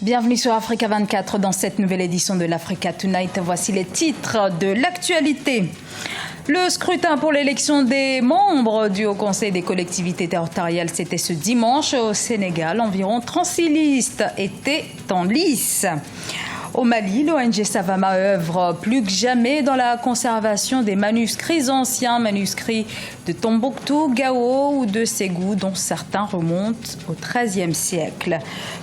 Bienvenue sur Africa 24 dans cette nouvelle édition de l'Africa Tonight. Voici les titres de l'actualité. Le scrutin pour l'élection des membres du Haut Conseil des collectivités territoriales, c'était ce dimanche au Sénégal. Environ 36 listes étaient en lice. Au Mali, l'ONG Savama œuvre plus que jamais dans la conservation des manuscrits anciens, manuscrits de Tombouctou, Gao ou de Ségou, dont certains remontent au XIIIe siècle.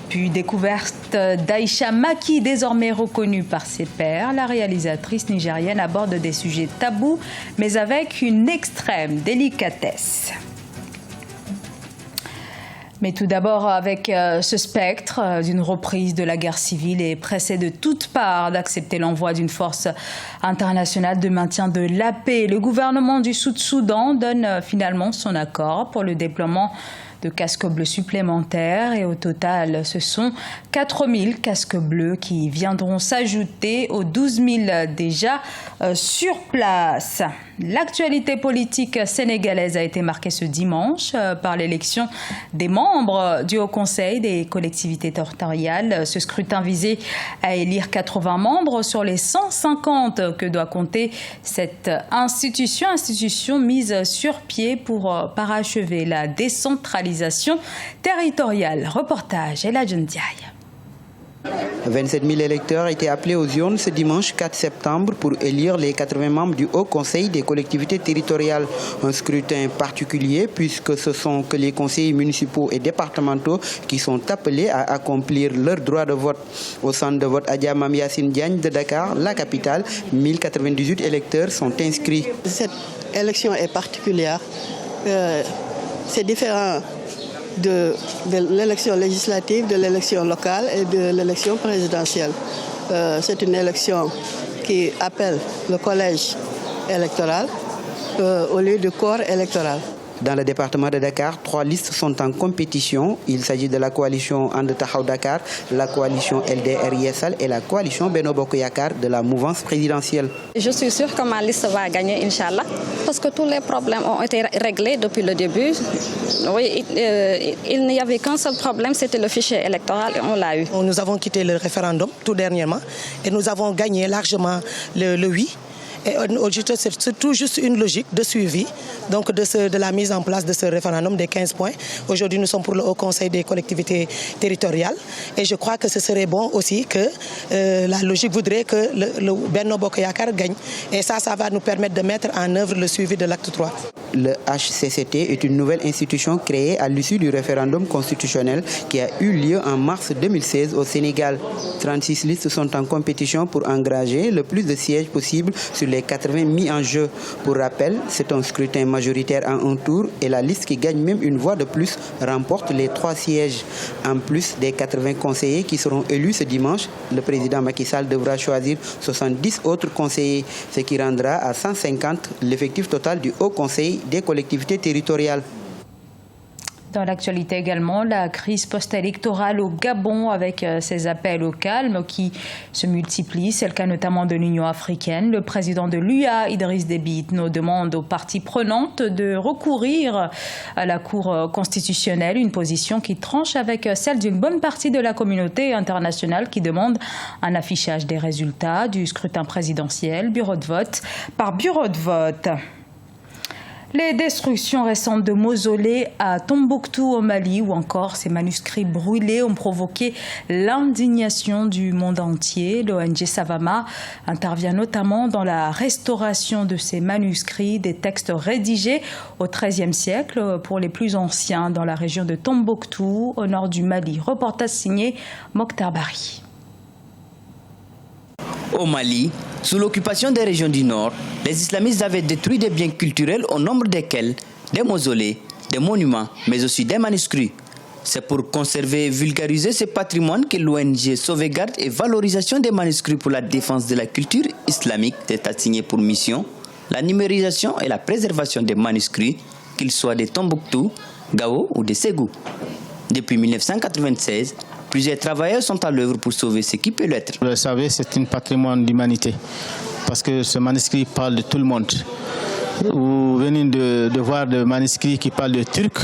Puis découverte d'Aïcha Maki, désormais reconnue par ses pairs, la réalisatrice nigérienne aborde des sujets tabous, mais avec une extrême délicatesse. Mais tout d'abord avec ce spectre d'une reprise de la guerre civile et pressé de toutes parts d'accepter l'envoi d'une force internationale de maintien de la paix. Le gouvernement du Sud-Soudan donne finalement son accord pour le déploiement de casques bleus supplémentaires et au total, ce sont 4000 casques bleus qui viendront s'ajouter aux 12 000 déjà sur place. L'actualité politique sénégalaise a été marquée ce dimanche par l'élection des membres du Haut Conseil des collectivités territoriales. Ce scrutin visait à élire 80 membres sur les 150 que doit compter cette institution mise sur pied pour parachever la décentralisation territoriale. Reportage Eladjon Ndiaye. 27 000 électeurs étaient appelés aux urnes ce dimanche 4 septembre pour élire les 80 membres du Haut Conseil des collectivités territoriales. Un scrutin particulier puisque ce sont que les conseillers municipaux et départementaux qui sont appelés à accomplir leur droit de vote. Au centre de vote Adja Mam Yassine Diagne de Dakar, la capitale, 1098 électeurs sont inscrits. Cette élection est particulière. C'est différent de l'élection législative, de l'élection locale et de l'élection présidentielle. C'est une élection qui appelle le collège électoral au lieu du corps électoral. Dans le département de Dakar, 3 listes sont en compétition. Il s'agit de la coalition And Tahaw Dakar, la coalition LDR Yessal et la coalition Benno Bokk Yakaar de la mouvance présidentielle. Je suis sûre que ma liste va gagner, Inch'Allah, parce que tous les problèmes ont été réglés depuis le début. Oui, il n'y avait qu'un seul problème, c'était le fichier électoral et on l'a eu. Nous avons quitté le référendum tout dernièrement et nous avons gagné largement le oui. Et c'est tout juste une logique de suivi donc de la mise en place de ce référendum des 15 points. Aujourd'hui, nous sommes pour le Haut Conseil des collectivités territoriales et je crois que ce serait bon aussi que la logique voudrait que le Benno Bokk Yakaar gagne. Et ça va nous permettre de mettre en œuvre le suivi de l'acte 3. Le HCCT est une nouvelle institution créée à l'issue du référendum constitutionnel qui a eu lieu en mars 2016 au Sénégal. 36 listes sont en compétition pour engranger le plus de sièges possible sur les 80 mis en jeu. Pour rappel, c'est un scrutin majoritaire en un tour et la liste qui gagne même une voix de plus remporte les 3 sièges. En plus des 80 conseillers qui seront élus ce dimanche, le président Macky Sall devra choisir 70 autres conseillers, ce qui rendra à 150 l'effectif total du Haut Conseil des collectivités territoriales. Dans l'actualité également, la crise post-électorale au Gabon avec ses appels au calme qui se multiplient. C'est le cas notamment de l'Union africaine. Le président de l'UA, Idriss Déby Itno, demande aux parties prenantes de recourir à la Cour constitutionnelle, une position qui tranche avec celle d'une bonne partie de la communauté internationale qui demande un affichage des résultats du scrutin présidentiel, bureau de vote par bureau de vote. Les destructions récentes de mausolées à Tombouctou au Mali ou encore ces manuscrits brûlés ont provoqué l'indignation du monde entier. L'ONG Savama intervient notamment dans la restauration de ces manuscrits, des textes rédigés au XIIIe siècle pour les plus anciens dans la région de Tombouctou au nord du Mali. Reportage signé Mokhtar Bari. Au Mali, sous l'occupation des régions du Nord, les islamistes avaient détruit des biens culturels au nombre desquels des mausolées, des monuments, mais aussi des manuscrits. C'est pour conserver et vulgariser ce patrimoine que l'ONG Sauvegarde et Valorisation des manuscrits pour la défense de la culture islamique s'est assignée pour mission la numérisation et la préservation des manuscrits, qu'ils soient de Tombouctou, Gao ou de Ségou. Depuis 1996, plusieurs travailleurs sont à l'œuvre pour sauver ce qui peut l'être. Vous le savez, c'est un patrimoine d'humanité parce que ce manuscrit parle de tout le monde. Vous venez de voir des manuscrits qui parlent de Turcs,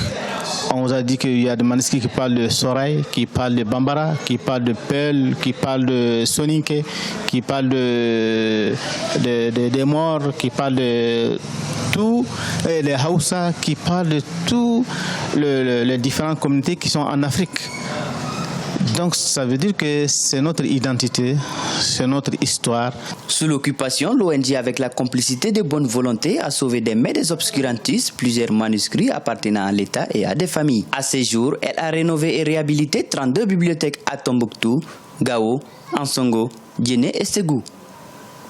On vous a dit qu'il y a des manuscrits qui parlent de Soraï, qui parlent de Bambara, qui parlent de Peul, qui parlent de Soninké, qui parlent des morts, qui parlent de tout, et les Haoussa, qui parlent de tous les différentes communautés qui sont en Afrique. Donc ça veut dire que c'est notre identité, c'est notre histoire. Sous l'occupation, l'ONG, avec la complicité de bonne volonté, a sauvé des mains des obscurantistes plusieurs manuscrits appartenant à l'État et à des familles. À ce jour, elle a rénové et réhabilité 32 bibliothèques à Tombouctou, Gao, Ansongo, Djéné et Ségou.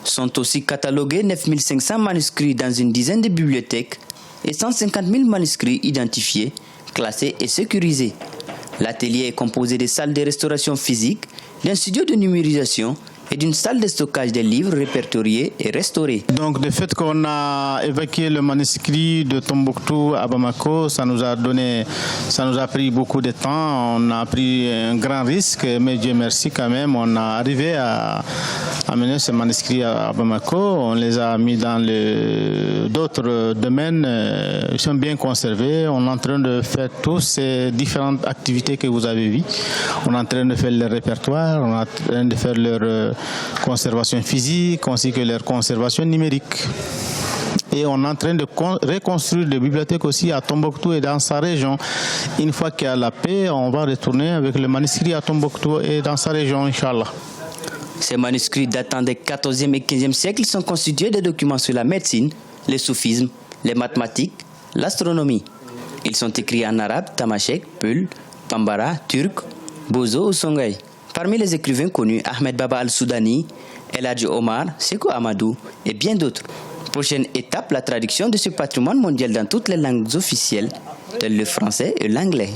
Sont aussi catalogués 9500 manuscrits dans une dizaine de bibliothèques et 150 000 manuscrits identifiés, classés et sécurisés. L'atelier est composé de salles de restauration physique, d'un studio de numérisation et d'une salle de stockage des livres répertoriés et restaurés. Donc le fait qu'on a évacué le manuscrit de Tombouctou à Bamako, ça nous a pris beaucoup de temps, on a pris un grand risque, mais Dieu merci quand même, on a arrivé à amener ce manuscrit à Bamako, on les a mis dans d'autres domaines, ils sont bien conservés, on est en train de faire toutes ces différentes activités que vous avez vues, on est en train de faire le répertoire, on est en train de faire leur conservation physique ainsi que leur conservation numérique. Et on est en train de reconstruire des bibliothèques aussi à Tombouctou et dans sa région. Une fois qu'il y a la paix, on va retourner avec le manuscrit à Tombouctou et dans sa région, Inch'Allah. Ces manuscrits datant des 14e et 15e siècles sont constitués de documents sur la médecine, le soufisme, les mathématiques, l'astronomie. Ils sont écrits en arabe, tamashek, peul, bambara, turc, bozo ou songhai. Parmi les écrivains connus, Ahmed Baba al-Soudani, El Hadji Omar, Sékou Amadou et bien d'autres. Prochaine étape, la traduction de ce patrimoine mondial dans toutes les langues officielles, telles le français et l'anglais.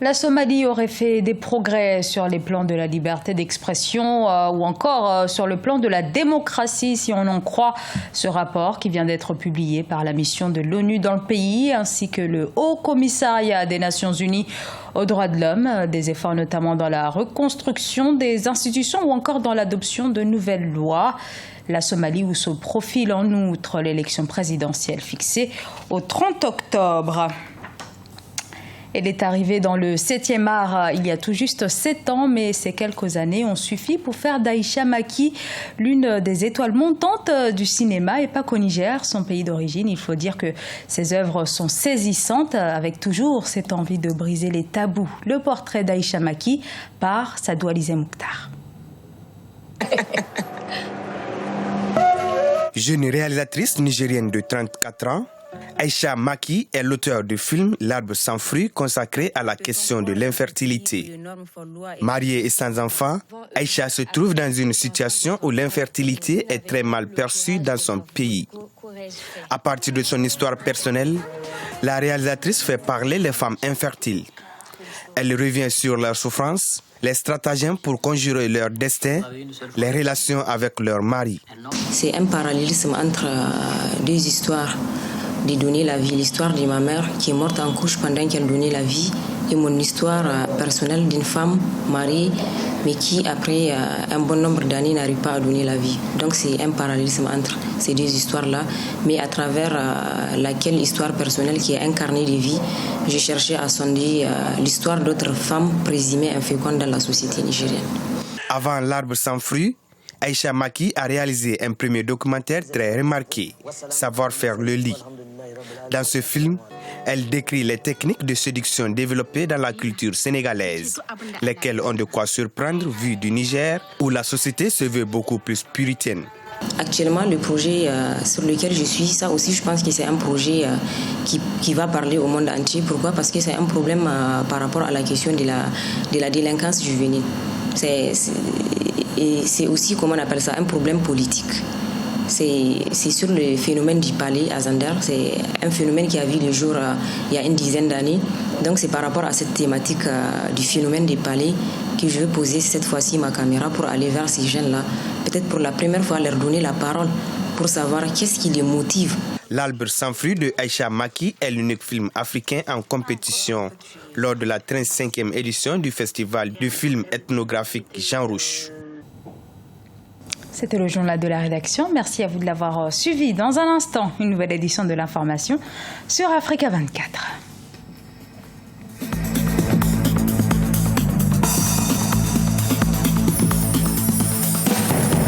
La Somalie aurait fait des progrès sur les plans de la liberté d'expression ou encore sur le plan de la démocratie, si on en croit ce rapport qui vient d'être publié par la mission de l'ONU dans le pays, ainsi que le Haut Commissariat des Nations Unies aux droits de l'homme. Des efforts notamment dans la reconstruction des institutions ou encore dans l'adoption de nouvelles lois. La Somalie où se profile en outre l'élection présidentielle fixée au 30 octobre. Elle est arrivée dans le 7e art il y a tout juste 7 ans, mais ces quelques années ont suffi pour faire d'Aïcha Maki l'une des étoiles montantes du cinéma, et pas qu'au Niger, son pays d'origine. Il faut dire que ses œuvres sont saisissantes, avec toujours cette envie de briser les tabous. Le portrait d'Aïcha Maki par Sadou Alizé Mouktar. Jeune réalisatrice nigérienne de 34 ans, Aïcha Maki est l'auteur du film L'arbre sans fruits consacré à la question de l'infertilité. Mariée et sans enfant, Aïcha se trouve dans une situation où l'infertilité est très mal perçue dans son pays. À partir de son histoire personnelle, la réalisatrice fait parler les femmes infertiles. Elle revient sur leurs souffrances, les stratagèmes pour conjurer leur destin, les relations avec leur mari. C'est un parallélisme entre deux histoires. De donner la vie, l'histoire de ma mère qui est morte en couche pendant qu'elle donnait la vie, et mon histoire personnelle d'une femme mariée mais qui après un bon nombre d'années n'arrive pas à donner la vie. Donc c'est un parallélisme entre ces deux histoires-là, mais à travers laquelle histoire personnelle qui est incarnée de vie, j'ai cherché à sonder l'histoire d'autres femmes présumées infécondes dans la société nigérienne. Avant L'arbre sans fruits, Aïcha Maki a réalisé un premier documentaire très remarqué, Savoir faire le lit. Dans ce film, elle décrit les techniques de séduction développées dans la culture sénégalaise, lesquelles ont de quoi surprendre vu du Niger, où la société se veut beaucoup plus puritaine. Actuellement, le projet sur lequel je suis, ça aussi, je pense que c'est un projet qui va parler au monde entier. Pourquoi? Parce que c'est un problème par rapport à la question de la délinquance juvénile. Et c'est aussi, comment on appelle ça, un problème politique. C'est sur le phénomène du palais à Zander. C'est un phénomène qui a vu le jour il y a une dizaine d'années. Donc c'est par rapport à cette thématique du phénomène des palais que je veux poser cette fois-ci ma caméra pour aller vers ces jeunes-là. Peut-être pour la première fois leur donner la parole pour savoir qu'est-ce qui les motive. L'arbre sans fruits de Aïcha Maki est l'unique film africain en compétition lors de la 35e édition du festival du film ethnographique Jean Rouch. C'était le journal de la rédaction. Merci à vous de l'avoir suivi. Dans un instant, une nouvelle édition de l'information sur Africa 24.